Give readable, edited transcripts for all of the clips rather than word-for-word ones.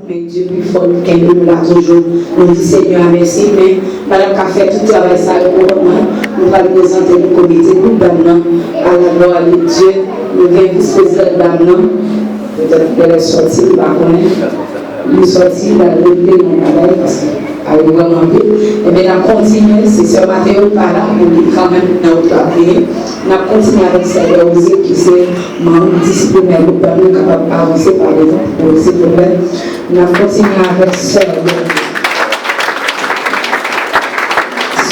Mais Dieu plus fort que nous là toujours. Nous disons Seigneur merci, mais madame qui a fait tout le travail ça pour moi, nous allons présenter le comité groupe d'âme à la gloire de Dieu. Nous avons vice-président d'âme, peut-être qu'elle est sortie, il va connaître. Nous sortis dans le blé mon travail parce qu'elle est vraiment bien. Et bien, on continue, c'est ce Mathéo par là, pour lui quand même notre appel. On continue avec Seigneur aussi, qui c'est membre disciplinaire, nous permet capable d'avancer par exemple pour ces problèmes. On continue avec Sœur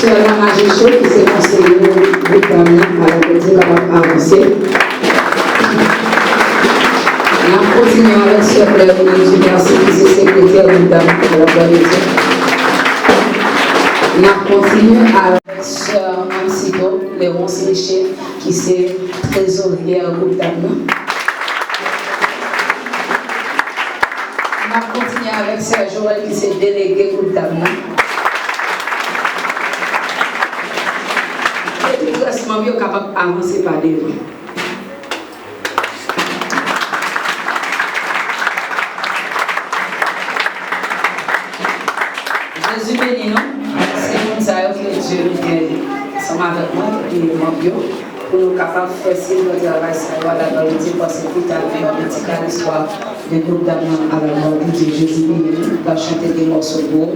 la Magie qui s'est conseillée au groupe d'amis, alors que Dieu va avancer. On continue avec Sœur Claire merci qui est secrétaire du dame à la politique. On continue avec Sœur Amsido, Léonce Léché, qui est trésorière au groupe d'âme. On continue avec Sœur Joël qui est déléguée au groupe d'âme. Et puis, restons mieux capable d'avancer par devant. Jésus béni, non? C'est comme ça que Dieu est ensemble avec moi et mon Dieu pour nous capables de faire signe de travail sur la vérité parce que tout à l'heure, on dit qu'à l'histoire du groupe d'amour à la mort de Dieu. Jésus béni, nous va chanter des morceaux beaux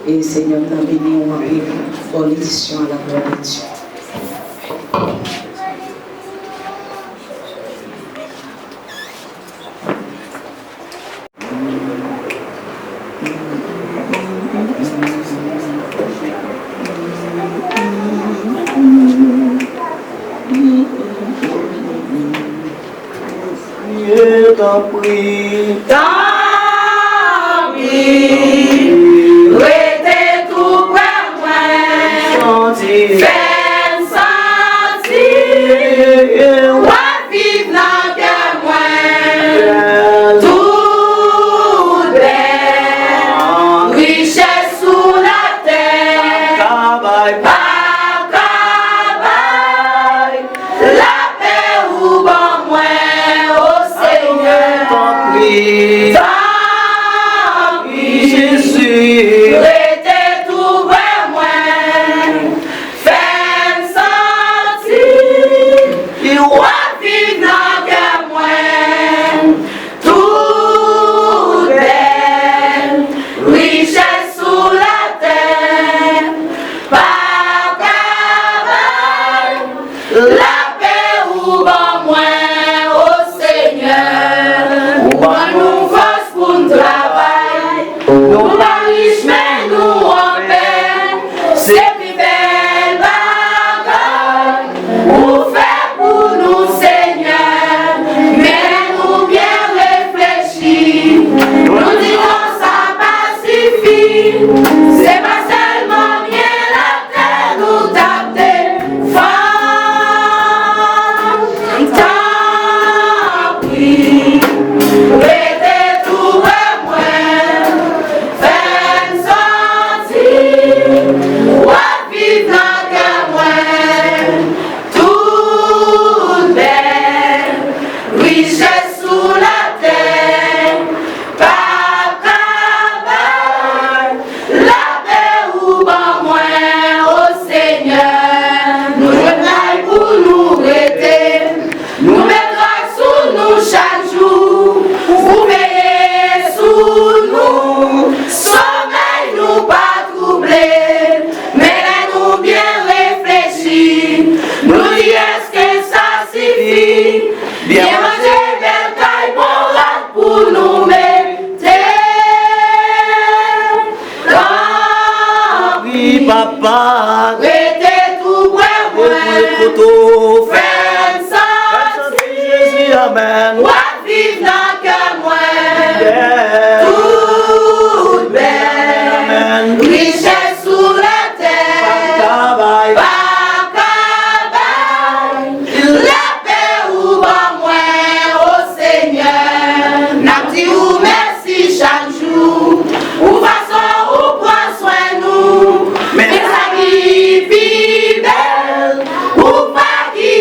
et Seigneur t'a béni, on va vivre pour l'édition à la gloire de Dieu. Tant pis, restez tout près moi, fais sentir, ouais vivre dans cœur moi, tout belle, richesse sous la terre, pas travail, la paix ou bon moi. Tant pis, Jésus, restez tout près moi, fais sentir, il va vivre dans cœur moi, tout belle, richesse sous la terre, pas travail, la paix ou bon moi, au Seigneur. Nous force pour nous travailler, nous pas riches mais nous en paix, c'est plus belle bagarre, nous fait pour nous Seigneur, mais nous bien réfléchir, nous disons ça pacifie, c'est pas seulement bien la terre nous tape des femmes, tant pis. Restez tout près moi, fais sentir, ouais vivre dans cœur moi, toute belle, richesse sous la terre, pas travail, la paix ou bon moi, au Seigneur, nous joignons pour nous rester, nous mettra sous nous chaque jour. Vous veillez sous nous, sommeil nous pas troublé, mais nous bien réfléchir, nous dit est-ce que ça suffit, bien manger belle caille morale pour nous mettre. Oui papa, restez tout près moi, fais sentir, Jésus, amen. ouais vivre dans cœur moi. Toute belle, richesse sous la terre, pas travail, la paix ou bon moi, au Seigneur, n'a dit ou merci chaque jour, ou façon ou prend soin nous, mais ça qui vit belle, ou pas qui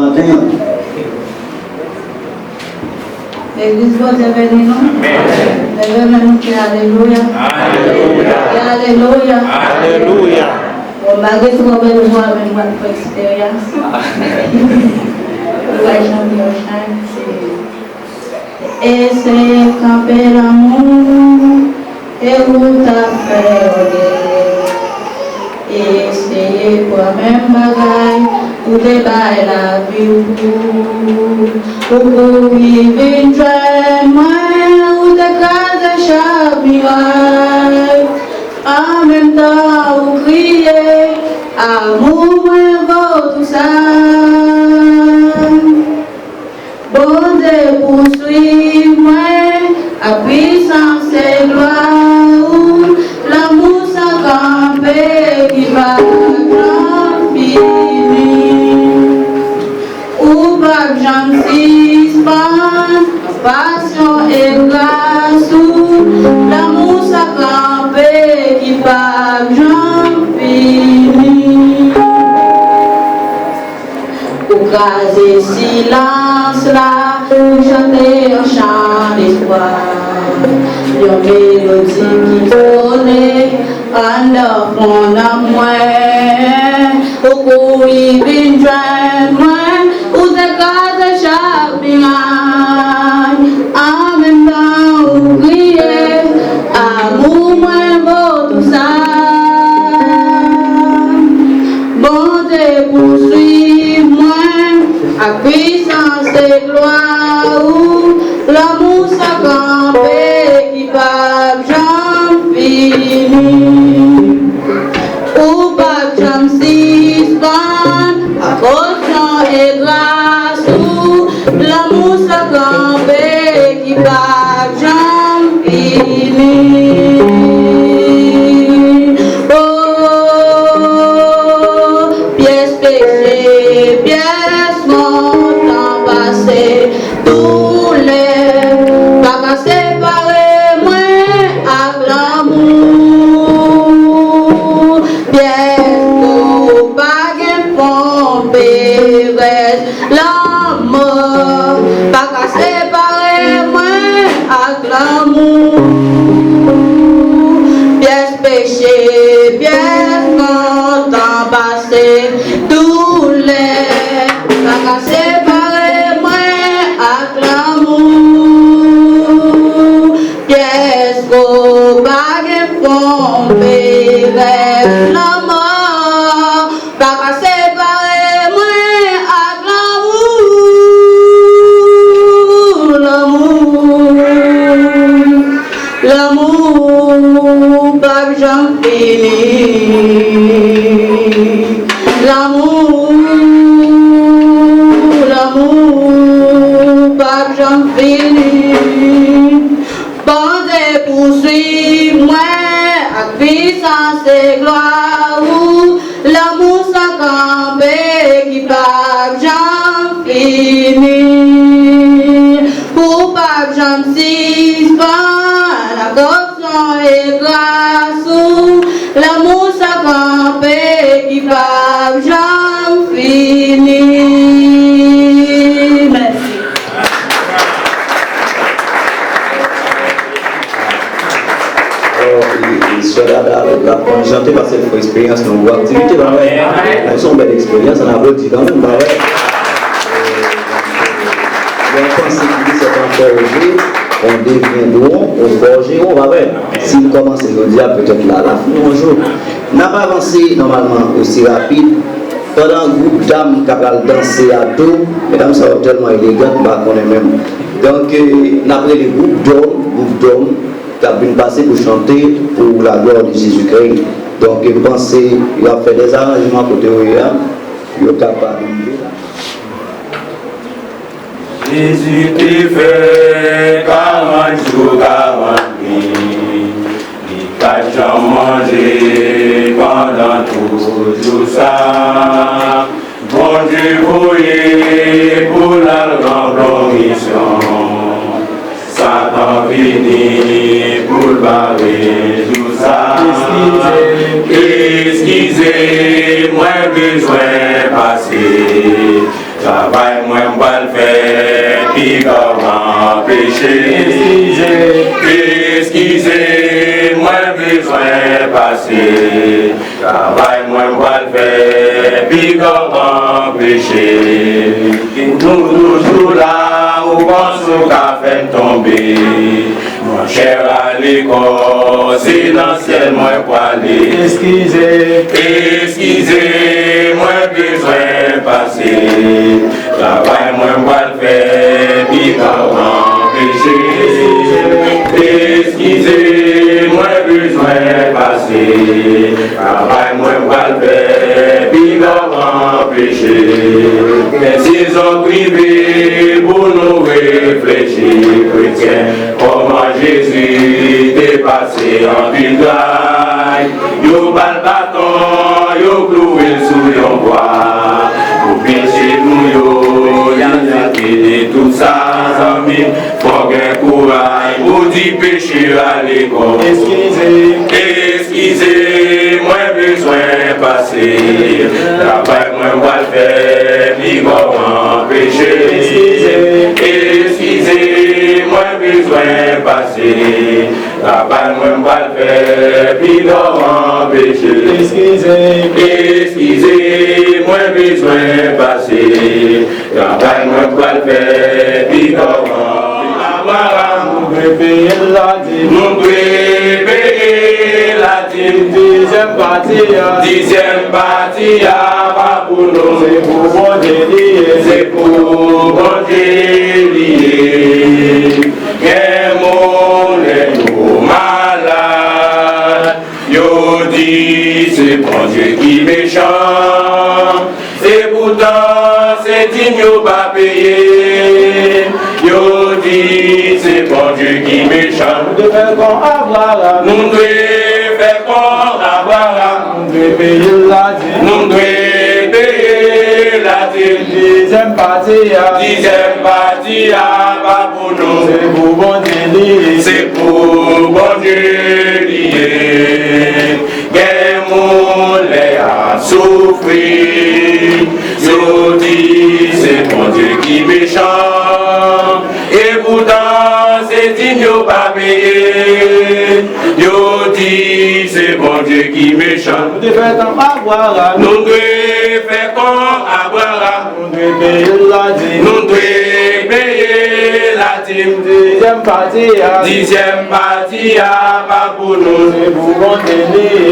matin. L'église va dire non. Levez-nous qui alléluia. Alléluia. Alléluia. Bon, malgré tout, on va le voir avec votre expérience. Et c'est camper l'amour et où t'as fait essayer pour même bagaille pour débailler la vie pour vivre une joie ou de casa chapiral en même temps ou crier amour moi tout ça bon Dieu poursuivre moi à puissance et gloire l'amour sans camper qui va grand fini ou pas gentil passion et grâce l'amour sans camper qui va grand fini pour caser silence là pour chanter un chant d'espoir une mélodie qui tourne en fond à moi au couille d'une joie moi ou de casa chaque en même temps ou crier amour moi beau tout ça bon Dieu poursuivre moi à puissance et gloire l'amour s'accamper qui va j'en fini ou pas j'en suspend à caution et grâce l'amour s'accamper qui va j'en fini oh pièce péché pièce montant passé tous les pas séparer moi avec l'amour pièce pas pomper l'amour pas séparer moi avec l'amour pièce péché pièce montant passé tous les pas séparer moi avec l'amour pièce qu'on bague pomper l'amour pas séparer moi avec l'amour pas j'en finis l'amour pas j'en finis bande poursuivre moi à puissance et gloire l'amour sans camper qui pas j'en finis pour pas j'en suspend la caution et grâce l'amour sans camper qui pas j'en finis. Merci. La chanter parce que faut expérience dans vos activités. Elles sont belles expériences, on applaudit quand même. On pense que c'est encore aujourd'hui, on devient droit, on forge, on va voir. Si vous commencez aujourd'hui, peut-être là, la fin, un jour. On n'a pas avancé normalement aussi rapide. Pendant un groupe d'âmes qui a dansé à tout, mesdames, ça va tellement élégant, on est même. Donc, on a pris les groupes d'hommes, qui a pu passer pour chanter pour la gloire de Jésus-Christ. Donc, je pense qu'il a fait des arrangements côté où il est capable de vivre. Jésus t'a fait 40 jours, 40 nuits. Il n'a jamais mangé pendant tout ça. Bon Dieu voyait pour la grande mission. Satan vini pour barrer tout ça. Excusez, moi besoin passer. Travail moi m'pa le faire, puis comment pécher. Excusez, moi besoin passer. Travail moi m'pa le faire, puis comment pécher. Nous toujours là, où pense qu'à faire tomber. Mon cher à l'école, c'est l'ancien moi pour aller. Excusez, moi besoin passer. Travail moi m'pa le faire, puis comment pécher. Excusez, moi besoin passer. Travail moi m'pa le faire, puis comment pécher. Mais s'ils ont privé pour nous réfléchir, chrétiens, comment Jésus dépassé en pile draille. Yo bal bâton, yo cloué sous yon bois. Pour pécher nous yo, y'a quitté tout ça, amis. Faut qu'un courage pour dire pécher à l'école. Excusez, moi besoin passer. Travail moi va le faire, puis comment pécher. Excusez, moi besoin passer. Travail moi va le faire, puis comment pécher. Excusez, moi besoin passer. Travail moi va le faire, puis comment. Nous devons payer la dîme. Dixième partie, pas pour nous. C'est pour bon Dieu. C'est pour bon Dieu lié. Quel monde est nous malades. Yo dit c'est bon Dieu qui méchant. Et pourtant c'est digne yo pas payer. Yo dit c'est bon Dieu qui méchant. Nous devons faire comme Abraham. Nous devons faire comme Abraham. Nous devons payer la dîme. Nous devons payer la dîme. Dixième partie, pas pour nous. C'est pour bon Dieu lié. C'est pour bon Dieu lié. Quel monde a souffert. Yo dit c'est bon Dieu qui méchant. Et pourtant c'est digne yo pas payé. Yo dit c'est bon Dieu qui méchant. Nous devons faire comme Abraham. Nous devons faire comme Abraham. Nous devons payer la dîme. Nous devons payer la dîme. Dixième partie, pas pour nous. C'est pour bon Dieu.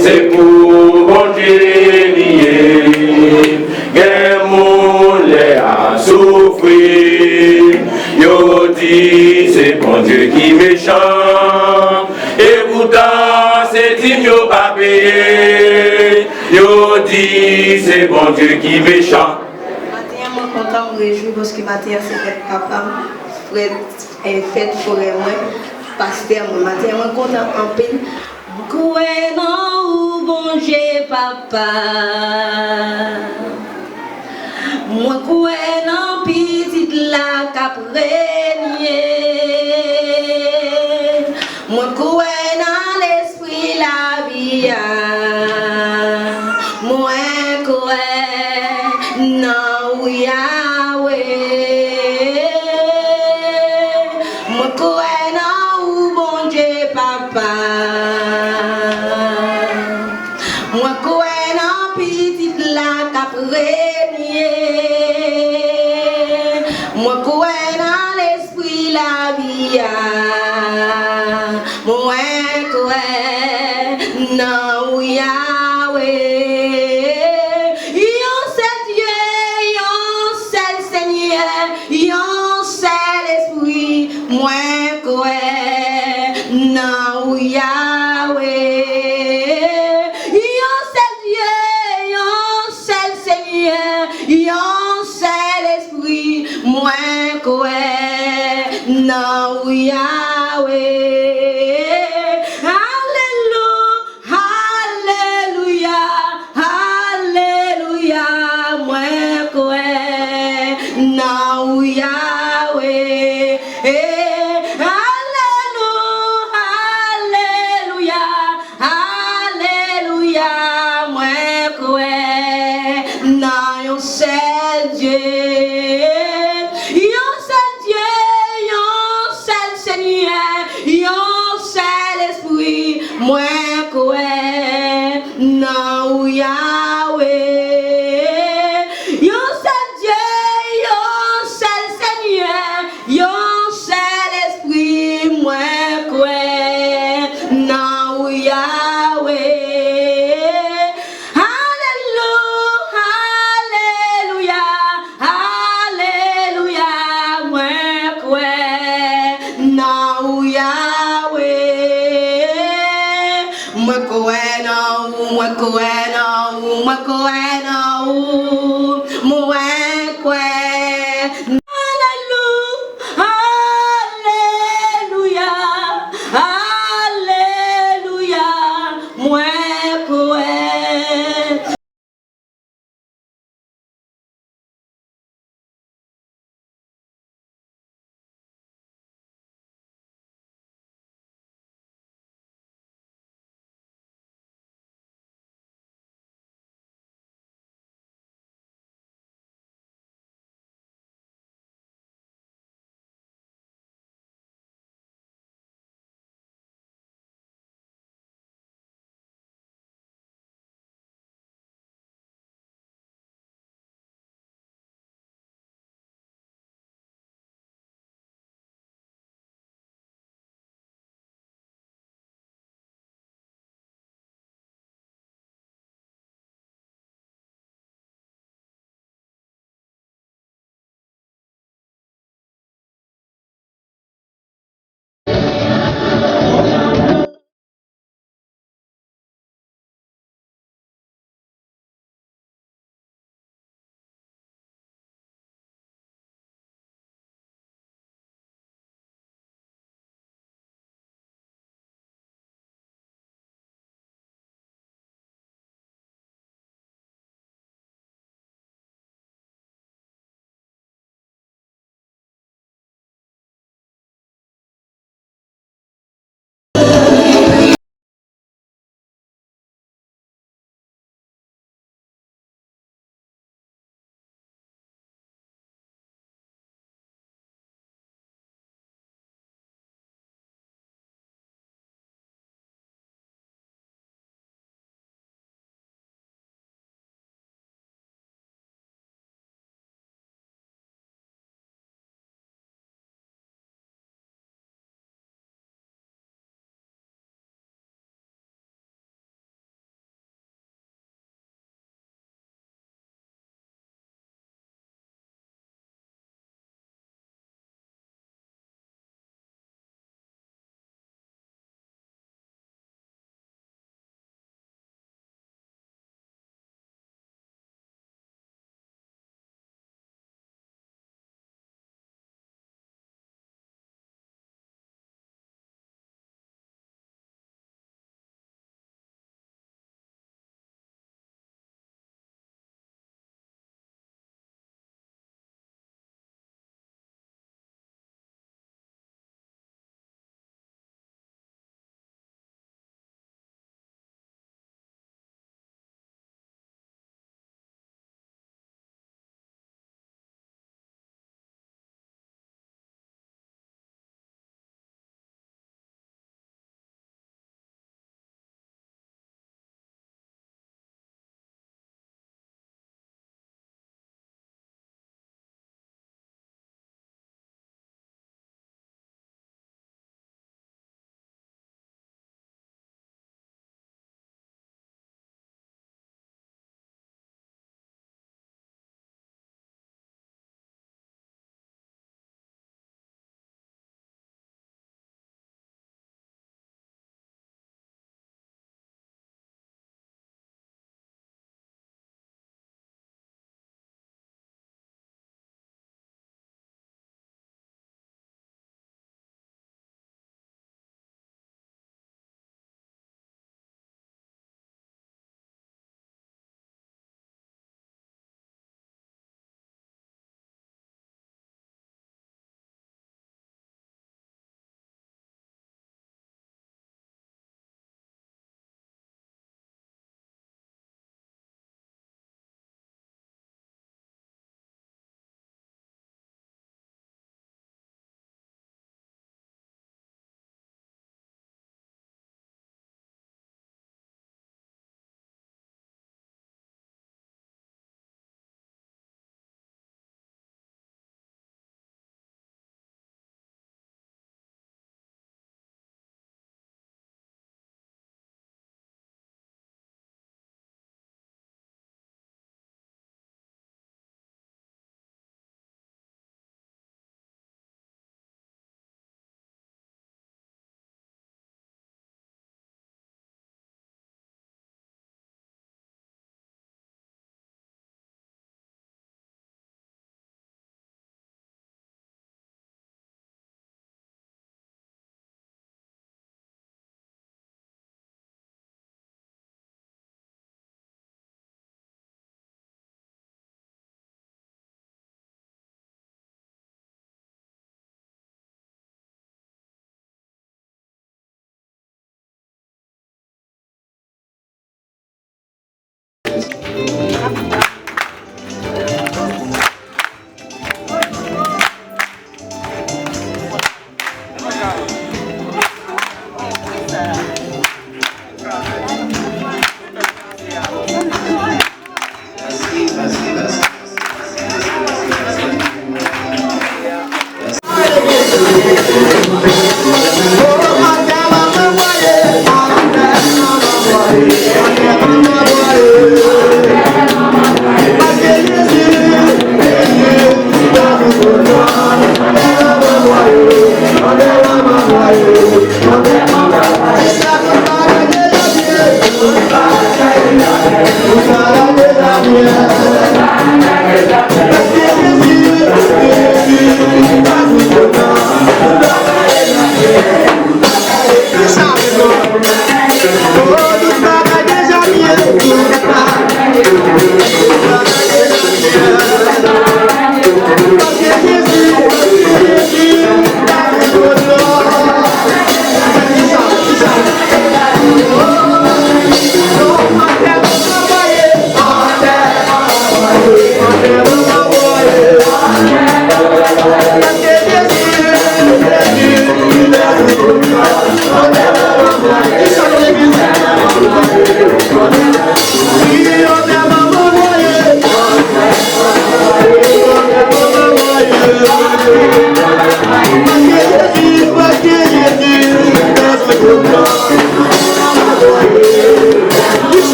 C'est pour bon Dieu lié. Quel monde a souffert. Yo dit c'est bon Dieu qui méchant. Et pourtant c'est digne yo pas payé. Yo dit c'est bon Dieu qui méchant. Matin, moi content, me réjouir parce que matin c'est fait papa, fête pour moi, pasteur, matin, moi content en peine. Koué non ou bon Dieu papa. Moi koué non petite la caprenye. Moi koué dans l'esprit la vie. Moi koué non Yahweh. Moi koué non ou bon Dieu papa. Moi koué non petite la caprenye. Moi koué dans l'esprit la vie. Moi koué non Yahweh. Yon seul Dieu, yon seul Seigneur, yon seul esprit. Moi koué non Yahweh. Yon seul Dieu, yon seul Seigneur, yon seul esprit. Moi koué non Yahweh. Dieu, moi crois non ou Yahweh. Yo seul Dieu, yo seul Seigneur, yo seul Esprit, moi crois non ou Yahweh. Alléluia, alléluia, alléluia, moi crois non ou Yahweh. Moi crois non ou, moi crois non ou, moi crois non ou, moi crois.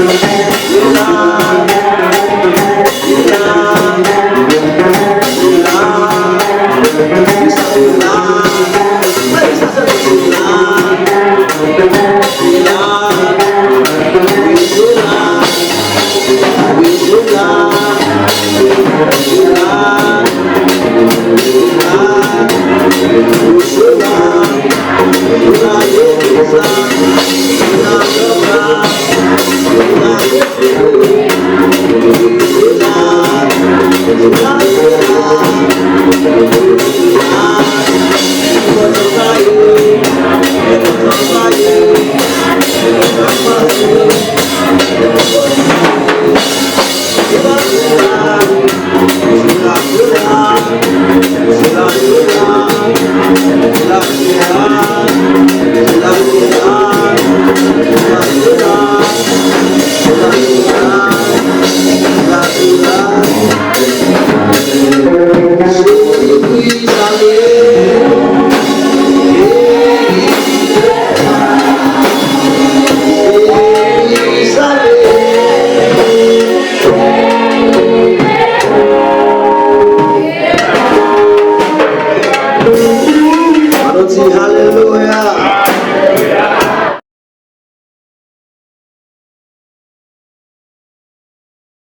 Thank you.